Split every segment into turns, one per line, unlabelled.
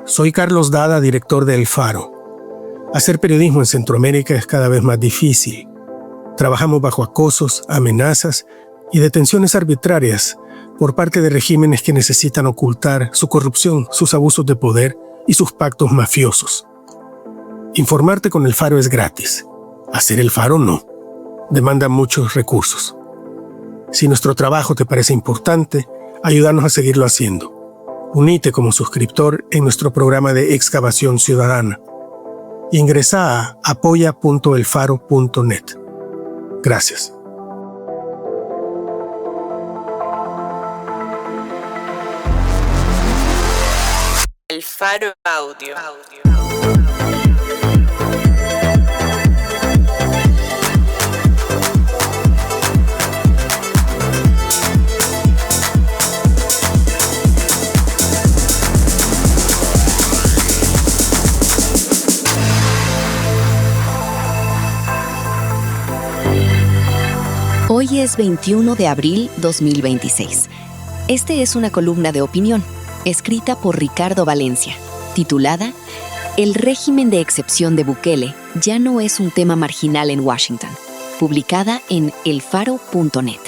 Soy Carlos Dada, director de El Faro. Hacer periodismo en Centroamérica es cada vez más difícil. Trabajamos bajo acosos, amenazas y detenciones arbitrarias por parte de regímenes que necesitan ocultar su corrupción, sus abusos de poder y sus pactos mafiosos. Informarte con El Faro es gratis. Hacer El Faro no. Demanda muchos recursos. Si nuestro trabajo te parece importante, ayúdanos a seguirlo haciendo. Unite como suscriptor en nuestro programa de excavación ciudadana. Ingresa a apoya.elfaro.net. Gracias.
El Faro Audio.
Hoy es 21 de abril 2026. Este es una columna de opinión, escrita por Ricardo Valencia, titulada El régimen de excepción de Bukele ya no es un tema marginal en Washington, publicada en elfaro.net.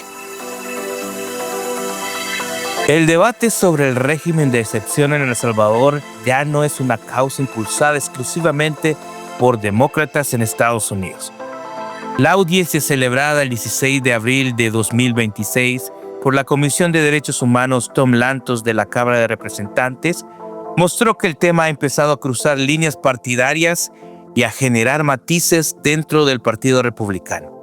El debate sobre el régimen de excepción en El Salvador ya no es una causa impulsada exclusivamente por demócratas en Estados Unidos. La audiencia celebrada el 16 de abril de 2026 por la Comisión de Derechos Humanos Tom Lantos de la Cámara de Representantes mostró que el tema ha empezado a cruzar líneas partidarias y a generar matices dentro del Partido Republicano.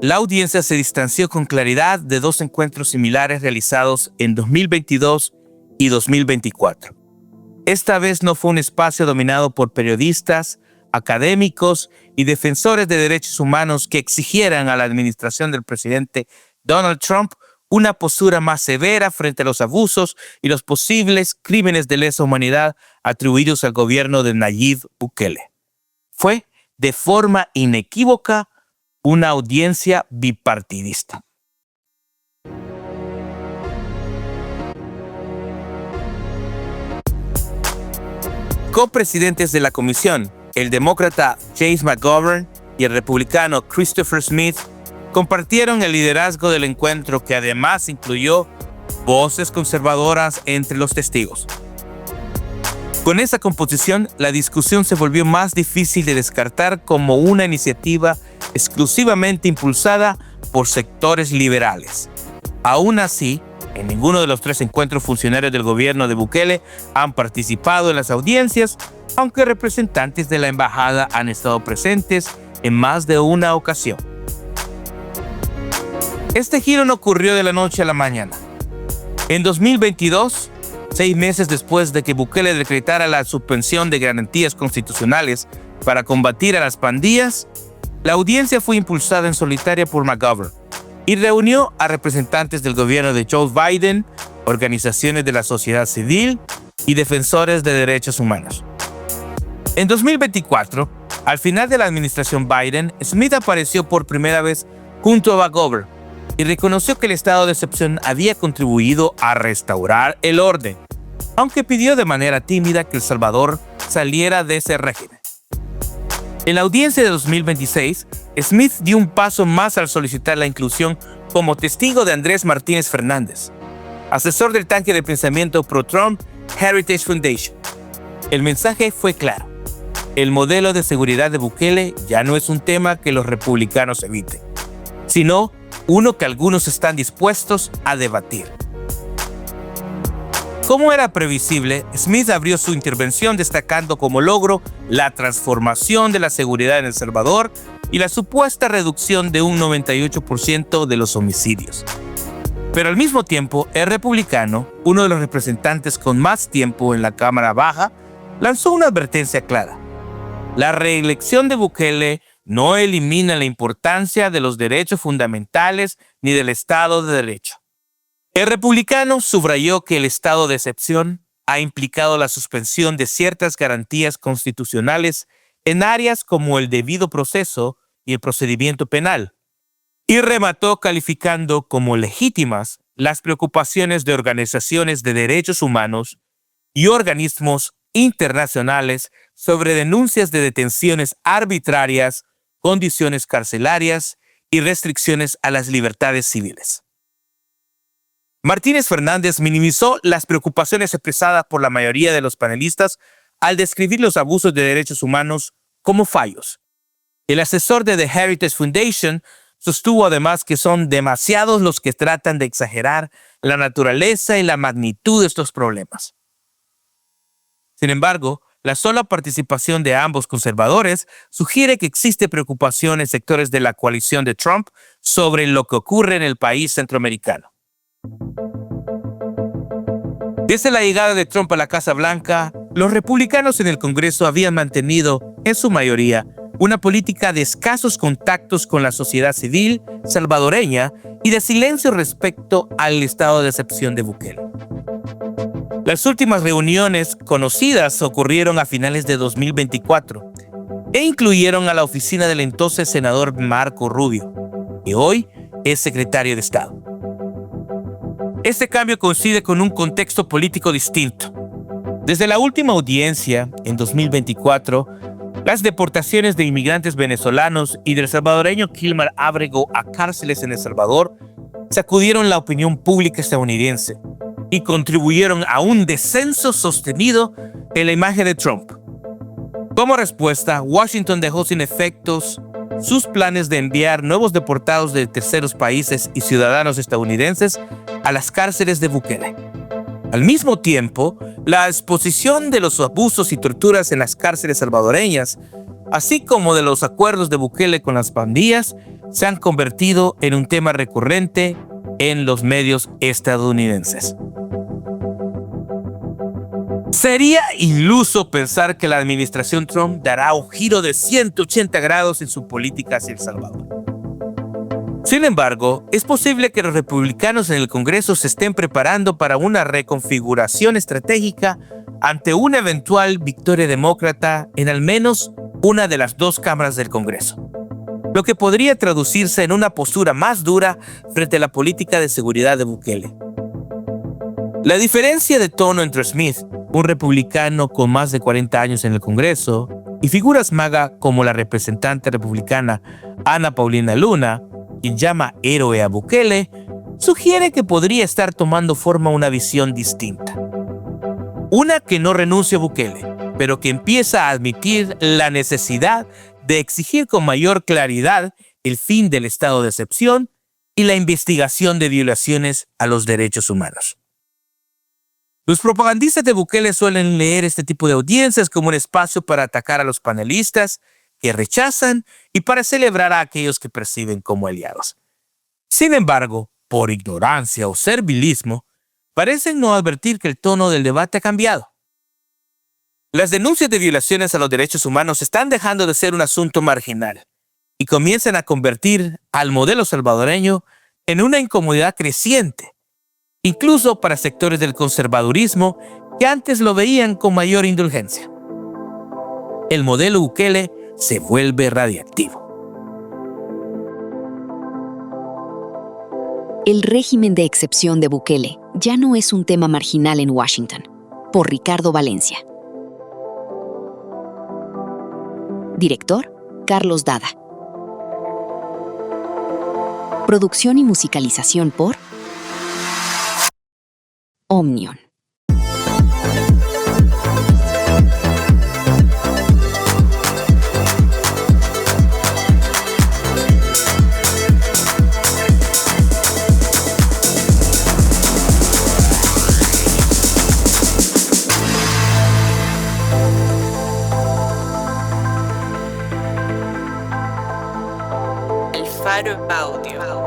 La audiencia se distanció con claridad de dos encuentros similares realizados en 2022 y 2024. Esta vez no fue un espacio dominado por periodistas, académicos y defensores de derechos humanos que exigieran a la administración del presidente Donald Trump una postura más severa frente a los abusos y los posibles crímenes de lesa humanidad atribuidos al gobierno de Nayib Bukele. Fue, de forma inequívoca, una audiencia bipartidista. Copresidentes de la comisión, el demócrata Chase McGovern y el republicano Christopher Smith, compartieron el liderazgo del encuentro, que además incluyó voces conservadoras entre los testigos. Con esa composición, la discusión se volvió más difícil de descartar como una iniciativa exclusivamente impulsada por sectores liberales. Aún así, en ninguno de los tres encuentros funcionarios del gobierno de Bukele han participado en las audiencias, aunque representantes de la embajada han estado presentes en más de una ocasión. Este giro no ocurrió de la noche a la mañana. En 2022, 6 meses después de que Bukele decretara la suspensión de garantías constitucionales para combatir a las pandillas, la audiencia fue impulsada en solitaria por McGovern y reunió a representantes del gobierno de Joe Biden, organizaciones de la sociedad civil y defensores de derechos humanos. En 2024, al final de la administración Biden, Smith apareció por primera vez junto a McGovern y reconoció que el estado de excepción había contribuido a restaurar el orden, aunque pidió de manera tímida que El Salvador saliera de ese régimen. En la audiencia de 2026, Smith dio un paso más al solicitar la inclusión como testigo de Andrés Martínez Fernández, asesor del tanque de pensamiento pro-Trump Heritage Foundation. El mensaje fue claro: el modelo de seguridad de Bukele ya no es un tema que los republicanos eviten, sino uno que algunos están dispuestos a debatir. Como era previsible, Smith abrió su intervención destacando como logro la transformación de la seguridad en El Salvador y la supuesta reducción de un 98% de los homicidios. Pero al mismo tiempo, el republicano, uno de los representantes con más tiempo en la Cámara Baja, lanzó una advertencia clara: la reelección de Bukele no elimina la importancia de los derechos fundamentales ni del Estado de Derecho. El republicano subrayó que el estado de excepción ha implicado la suspensión de ciertas garantías constitucionales en áreas como el debido proceso y el procedimiento penal, y remató calificando como legítimas las preocupaciones de organizaciones de derechos humanos y organismos internacionales sobre denuncias de detenciones arbitrarias, condiciones carcelarias y restricciones a las libertades civiles. Martínez Fernández minimizó las preocupaciones expresadas por la mayoría de los panelistas al describir los abusos de derechos humanos como fallos. El asesor de The Heritage Foundation sostuvo además que son demasiados los que tratan de exagerar la naturaleza y la magnitud de estos problemas. Sin embargo, la sola participación de ambos conservadores sugiere que existe preocupación en sectores de la coalición de Trump sobre lo que ocurre en el país centroamericano. Desde la llegada de Trump a la Casa Blanca, los republicanos en el Congreso habían mantenido, en su mayoría, una política de escasos contactos con la sociedad civil salvadoreña y de silencio respecto al estado de excepción de Bukele. Las últimas reuniones conocidas ocurrieron a finales de 2024 e incluyeron a la oficina del entonces senador Marco Rubio, que hoy es secretario de Estado. Este cambio coincide con un contexto político distinto. Desde la última audiencia, en 2024, las deportaciones de inmigrantes venezolanos y del salvadoreño Kilmer Ábrego a cárceles en El Salvador sacudieron la opinión pública estadounidense y contribuyeron a un descenso sostenido en la imagen de Trump. Como respuesta, Washington dejó sin efectos sus planes de enviar nuevos deportados de terceros países y ciudadanos estadounidenses a las cárceles de Bukele. Al mismo tiempo, la exposición de los abusos y torturas en las cárceles salvadoreñas, así como de los acuerdos de Bukele con las pandillas, se han convertido en un tema recurrente en los medios estadounidenses. Sería iluso pensar que la administración Trump dará un giro de 180 grados en su política hacia El Salvador. Sin embargo, es posible que los republicanos en el Congreso se estén preparando para una reconfiguración estratégica ante una eventual victoria demócrata en al menos una de las dos cámaras del Congreso, lo que podría traducirse en una postura más dura frente a la política de seguridad de Bukele. La diferencia de tono entre Smith, un republicano con más de 40 años en el Congreso, y figuras MAGA como la representante republicana Ana Paulina Luna, quien llama héroe a Bukele, sugiere que podría estar tomando forma una visión distinta. Una que no renuncia a Bukele, pero que empieza a admitir la necesidad de exigir con mayor claridad el fin del estado de excepción y la investigación de violaciones a los derechos humanos. Los propagandistas de Bukele suelen leer este tipo de audiencias como un espacio para atacar a los panelistas que rechazan y para celebrar a aquellos que perciben como aliados. Sin embargo, por ignorancia o servilismo, parecen no advertir que el tono del debate ha cambiado. Las denuncias de violaciones a los derechos humanos están dejando de ser un asunto marginal y comienzan a convertir al modelo salvadoreño en una incomodidad creciente, incluso para sectores del conservadurismo que antes lo veían con mayor indulgencia. El modelo Bukele se vuelve radiactivo.
El régimen de excepción de Bukele ya no es un tema marginal en Washington. Por Ricardo Valencia. Director, Carlos Dada. Producción y musicalización por Omnion.
El Faro Audio.